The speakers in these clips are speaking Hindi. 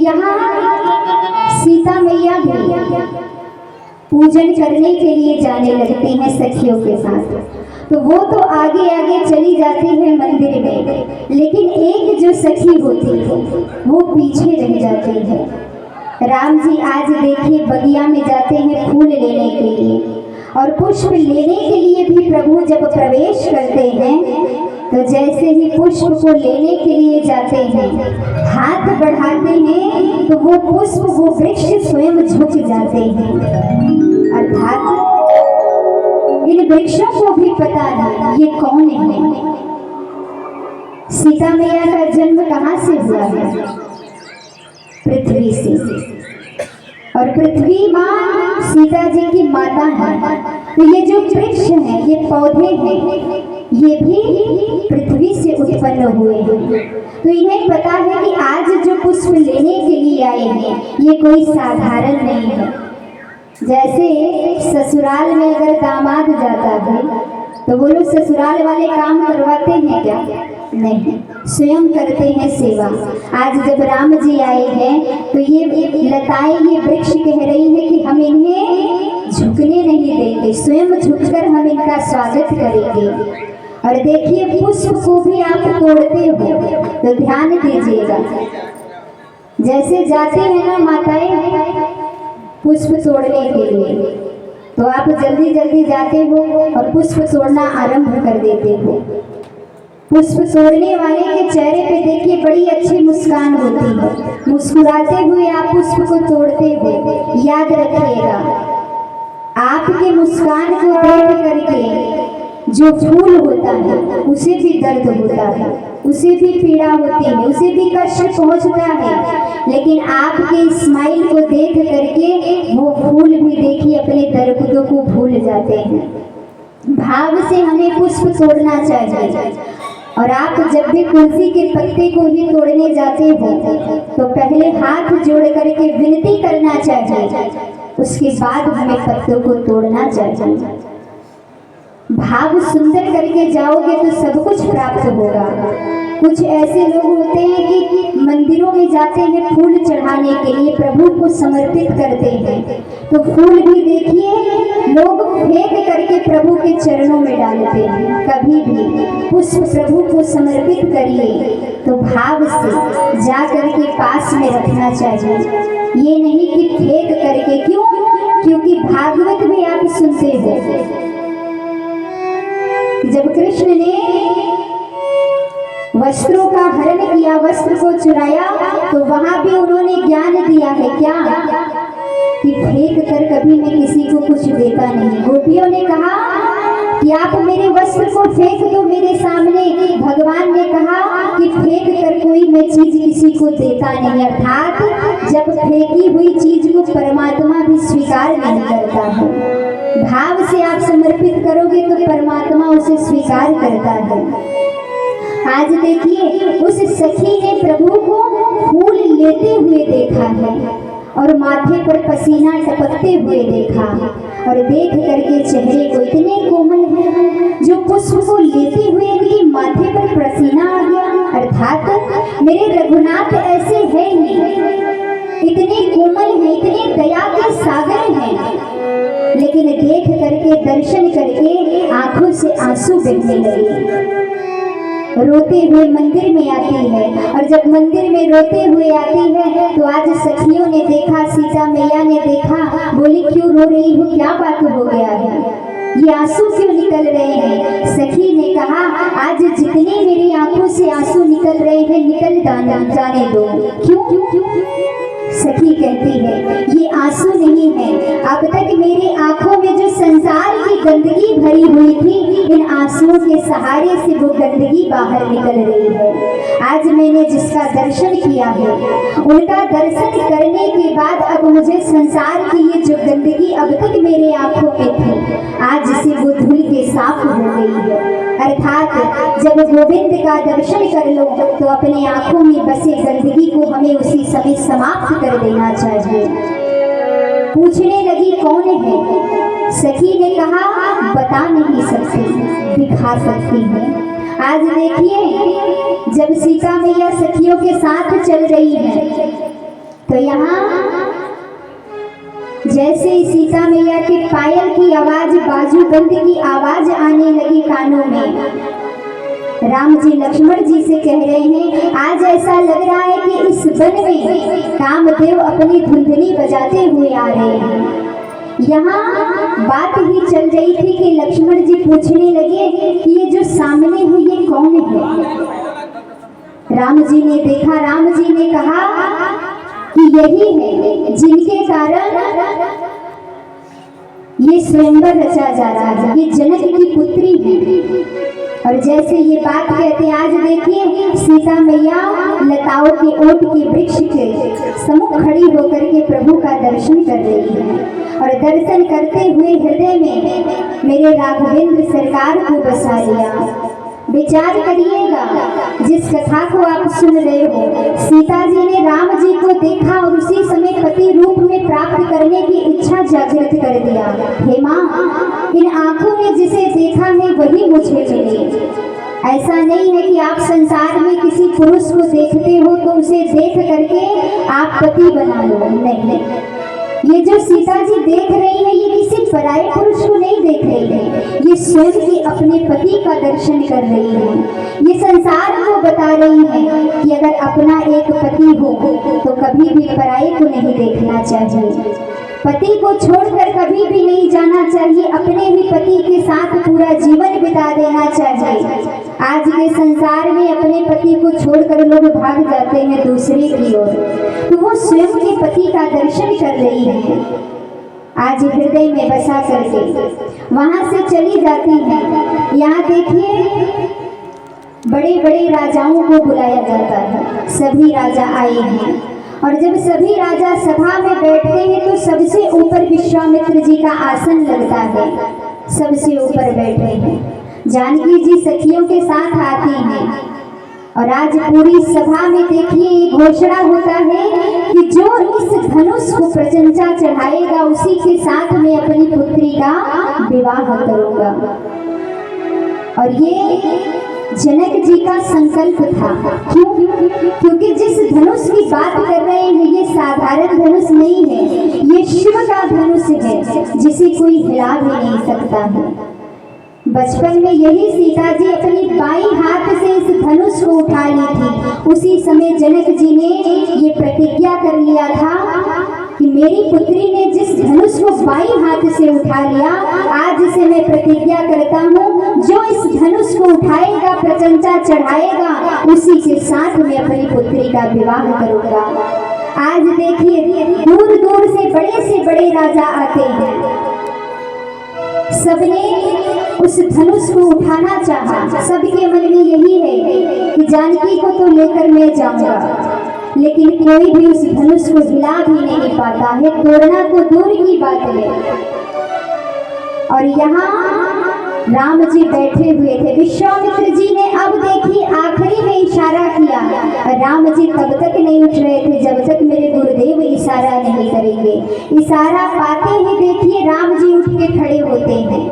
यहाँ सीता मैया भी पूजन करने के लिए जाने लगती हैं सखियों के साथ। तो वो तो आगे आगे चली जाती है मंदिर में, लेकिन एक जो सखी होती है वो पीछे रह जाती है। राम जी आज देखिए बगिया में जाते हैं फूल लेने के लिए, और पुष्प लेने के लिए भी प्रभु जब प्रवेश करते हैं तो जैसे ही पुष्प को लेने के लिए जाते हैं, हाथ बढ़ाते हैं तो वो पुष्प, वो वृक्ष स्वयं झुक जाते हैं। अर्थात इन वृक्षों को भी पता है ये कौन है। सीता मैया का जन्म कहाँ से हुआ है? पृथ्वी से। और पृथ्वी माँ सीता जी की माता है। तो ये जो वृक्ष हैं, ये पौधे हैं, ये भी पृथ्वी से उत्पन्न हुए हैं। तो इन्हें पता है कि आज जो पुष्प लेने के लिए आए हैं ये कोई साधारण नहीं है। जैसे ससुराल में अगर दामाद जाता है तो वो लोग ससुराल वाले काम करवाते हैं क्या? नहीं, स्वयं करते हैं सेवा। आज जब राम जी आए हैं तो ये लताएं, ये वृक्ष कह रही है कि हम इन्हें झुकने नहीं देंगे, स्वयं झुककर हम इनका स्वागत करेंगे। और देखिए पुष्प को भी आप तोड़ते हो तो ध्यान दीजिएगा, जैसे जाते हैं ना माताएं पुष्प तोड़ने के लिए, तो आप जल्दी जल्दी जाते हो और पुष्प तोड़ना आरंभ कर देते हो। पुष्प तोड़ने वाले के चेहरे पे देखिए बड़ी अच्छी मुस्कान होती है, मुस्कुराते हुए आप पुष्प को तोड़ते हो। याद रखिएगा, आपके मुस्कान को देख करके जो फूल होता है उसे भी दर्द होता है, उसे भी पीड़ा होती है, उसे भी कष्ट पहुंचता है, लेकिन आपके स्माइल को देख करके वो फूल भी देखिए अपने दर्दों को भूल जाते हैं। भाव से हमें पुष्प तोड़ना चाहिए। और आप जब भी तुलसी के पत्ते को ही तोड़ने जाते हो तो पहले हाथ जोड़ करके विनती करना चाहिए, उसके बाद हमें पत्तों को तोड़ना चाहिए। भाव सुंदर करके जाओगे तो सब कुछ प्राप्त होगा। कुछ ऐसे लोग होते हैं कि मंदिरों में जाते हैं फूल चढ़ाने के लिए, प्रभु को समर्पित करते हैं, तो फूल भी देखिए लोग फेंक करके प्रभु के चरणों में डालते हैं। कभी भी पुष्प प्रभु को समर्पित करिए तो भाव से जा करके पास में रखना चाहिए, ये नहीं कि फेंक करके। क्यों? क्योंकि भागवत में आप सुनते हो जब कृष्ण ने वस्त्रों का हरण किया, वस्त्र को चुराया, तो वहां भी उन्होंने ज्ञान दिया है क्या? कि फेंक कर कभी मैं किसी को कुछ देता नहीं। गोपियों ने कहा कि आप मेरे वस्त्र को फेंक दो मेरे सामने। भगवान ने कहा कि फेंक कर कोई मैं चीज किसी को देता नहीं। अर्थात जब फेंकी हुई चीज को परमात्मा भी स्वीकार नहीं करता है। भाव से आप समर्पित करोगे तो परमात्मा उसे स्वीकार करता है। आज देखिए उस सखी ने प्रभु को फूल लेते हुए देखा है और माथे पर पसीना टपकते हुए देखा, और देख करके चेहरे को इतने कोमल है, जो पुष्प को लेते हुए इनके माथे पर पसीना आ गया। अर्थात मेरे रघुनाथ ऐसे है नहीं, इतने कोमल है, इतने दया के सागर हैं, लेकिन देख करके दर्शन करके आंखों से आंसू बहने लगे। रोते हुए मंदिर में आती है, और जब मंदिर में रोते हुए आती है तो आज सखियों ने देखा, सीता मैया ने देखा, बोली क्यों रो रही हो, क्या बात हो गया है, ये आंसू क्यों निकल रहे हैं? सखी ने कहा आज जितने मेरी आंखों से आंसू निकल रहे हैं निकल जाने दो। क्यों? सखी कहती है ये आंसू नहीं है, अब तक मेरी आंखों में जो संसार की गंदगी भरी हुई थी, इन आंसुओं के सहारे से वो गंदगी बाहर निकल रही है। आज मैंने जिसका दर्शन किया है, उनका दर्शन करने के बाद अब मुझे संसार की ये जो गंदगी अब तक मेरे आंखों में थी, आज से वो धुल के साफ हो गई है। अर्थात जब गोविंद का दर्शन कर लो तो अपने आंखों में बसे गंदगी को हमें उसी समय समाप्त कर देना चाहिए। पूछने लगी कौन है? सखी ने कहा बता नहीं सकती, दिखा सकती है। आज देखिए जब सीता मैया सखियों के साथ चल रही है तो यहाँ जैसे सीता मैया के पायल की आवाज, बाजूबंद की आवाज आने लगी कानों में, राम जी लक्ष्मण जी से कह रहे हैं आज ऐसा लग रहा है कि इस वन में कामदेव अपनी धुंधली बजाते हुए आ रहे हैं। यहाँ बात ही चल रही थी कि लक्ष्मण जी पूछने लगे कि ये जो सामने है ये कौन है। राम जी ने देखा, राम जी ने कहा कि यही है जिनके कारण ये स्वयंवर रचा जा रहा है, ये जनक की पुत्री है। और जैसे ये बात कहते हैं, आज देखिए सीता मैया लताओं के ओट के वृक्ष के सम्मुख खड़ी होकर के प्रभु का दर्शन कर रही है। और दर्शन करते हुए हृदय में मेरे राघवेंद्र सरकार को बसा लिया। विचार करिएगा, जिस कथा को आप सुन रहे हो, सीता जी ने राम जी को देखा और उसी समय पति रूप में प्राप्त करने की इच्छा जागृत कर दिया। हे माँ, इन आंखों ने जिसे देखा है वही मुझे मिले। ऐसा नहीं है कि आप संसार में किसी पुरुष को देखते हो तो उसे देख करके आप पति बना लो, नहीं। ये जो सीता जी देख रही है ये किसी पराये पुरुष को नहीं देख रही है, ये स्वयं ही अपने पति का दर्शन कर रही है। ये संसार को बता रही है कि अगर अपना एक पति हो तो कभी भी पराये को नहीं देखना चाहिए, पति को छोड़कर कभी भी नहीं जाना चाहिए, अपने ही पति के साथ पूरा जीवन बिता देना चाहिए। आज के संसार में अपने पति को छोड़कर लोग भाग जाते हैं दूसरे की ओर, तो वो स्वयं के पति का दर्शन कर रही है। आज हृदय में बसा करके वहां से चली जाती है। यहाँ देखिए बड़े बड़े राजाओं को बुलाया जाता है, सभी राजा आए हैं और जब सभी राजा सभा में बैठते हैं तो सबसे ऊपर विश्वामित्र जी का आसन लगता है, सबसे ऊपर बैठे हैं। जानकी जी सखियों के साथ आती हैं और आज पूरी सभा में देखिए ये घोषणा होता है कि जो इस धनुष को प्रशंसा चढ़ाएगा उसी के साथ मैं अपनी पुत्री का विवाह करूंगा। और ये जनक जी का संकल्प था। क्यों? क्योंकि जिस धनुष की बात कर रहे हैं ये साधारण धनुष नहीं है, ये शिव का धनुष है जिसे कोई हिला भी नहीं सकता है। बचपन में यही सीता जी अपनी बाईं हाथ से इस धनुष को उठा ली थी। उसी समय जनक जी ने ये प्रतिज्ञा कर लिया था कि मेरी पुत्री ने जिस धनुष को बाईं हाथ से उठा लिया, आज से मैं प्रतिज्ञा करता हूँ जो इस धनुष को उठाएगा, प्रशंसा चढ़ाएगा, उसी के साथ मैं अपनी पुत्री का विवाह करूंगा। आज देखिए दूर दूर से बड़े राजा आते हैं, सबने उस धनुष को उठाना चाहा। सबके मन में यही है कि जानकी को तो लेकर मैं जाऊंगा, लेकिन कोई भी उस धनुष को हिला भी नहीं पाता है, तोड़ना तो दूर की बात है। और यहाँ राम जी बैठे हुए थे, विश्वामित्र जी ने अब देखिए आखिरी में इशारा किया। राम जी तब तक नहीं उठ रहे थे जब तक मेरे गुरुदेव इशारा नहीं करेंगे। इशारा पाते ही देखिए राम जी उठ के खड़े होते हैं,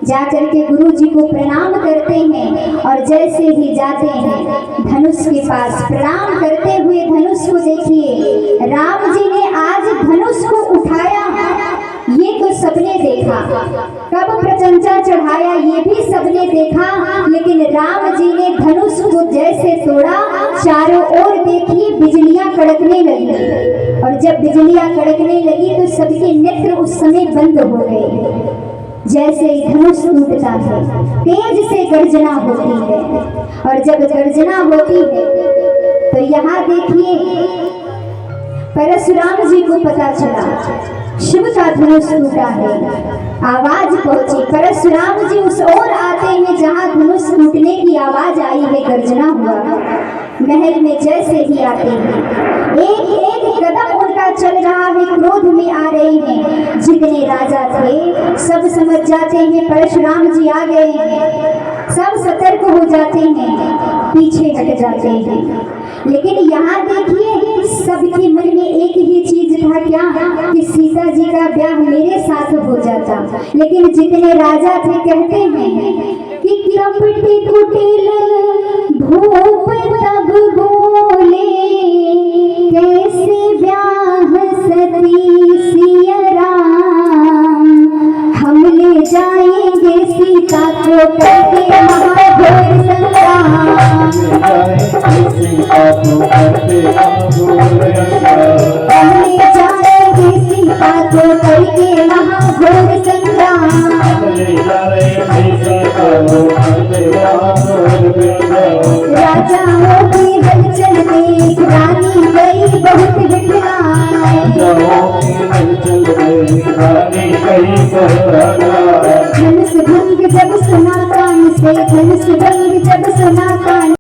जाकर के गुरु जी को प्रणाम करते हैं और जैसे ही जाते हैं धनुष के पास प्रणाम करते हुए धनुष को देखिए, राम जी ने आज धनुष को उठाया ये तो सबने देखा, कब प्रशंसा चढ़ाया ये भी सबने देखा, लेकिन राम जी ने धनुष को जैसे तोड़ा चारों ओर देखिए बिजलियां कड़कने लगी। और जब बिजलियां कड़कने लगी तो सबके नेत्र उस समय बंद हो गए। जैसे ही धनुष टूटता है तेज से गर्जना होती है, और जब गर्जना होती है तो यहाँ देखिए परशुराम जी को पता चला शिव का धनुष टूटा है। आवाज पहुंची, परशुराम जी उस ओर आते हैं जहां धनुष टूटने की आवाज आई है, गर्जना हुआ। महल में जैसे ही आते हैं एक एक कदम उनका चल रहा है, क्रोध में आ रहे हैं। जितने राजा थे सब समझ जाते हैं परशुराम जी आ गए हैं, सब सतर्क हो जाते हैं, पीछे हट जाते हैं। लेकिन यहाँ देखिए सबके मन में एक ही चीज था, क्या कि सीता जी का ब्याह मेरे साथ हो जाता। लेकिन जितने राजा थे कहते हैं कि कपटी कुटिल भूप तब बोले कैसे ब्याह सीता को करके महाघोर संग्राम। हमने जाएंगे सीता को करके महाघोर संग्राम। हमने जाएंगे सीता को करके महाघोर संग्राम। राजाओं के हलचल में रानी गई बहुत हिटला।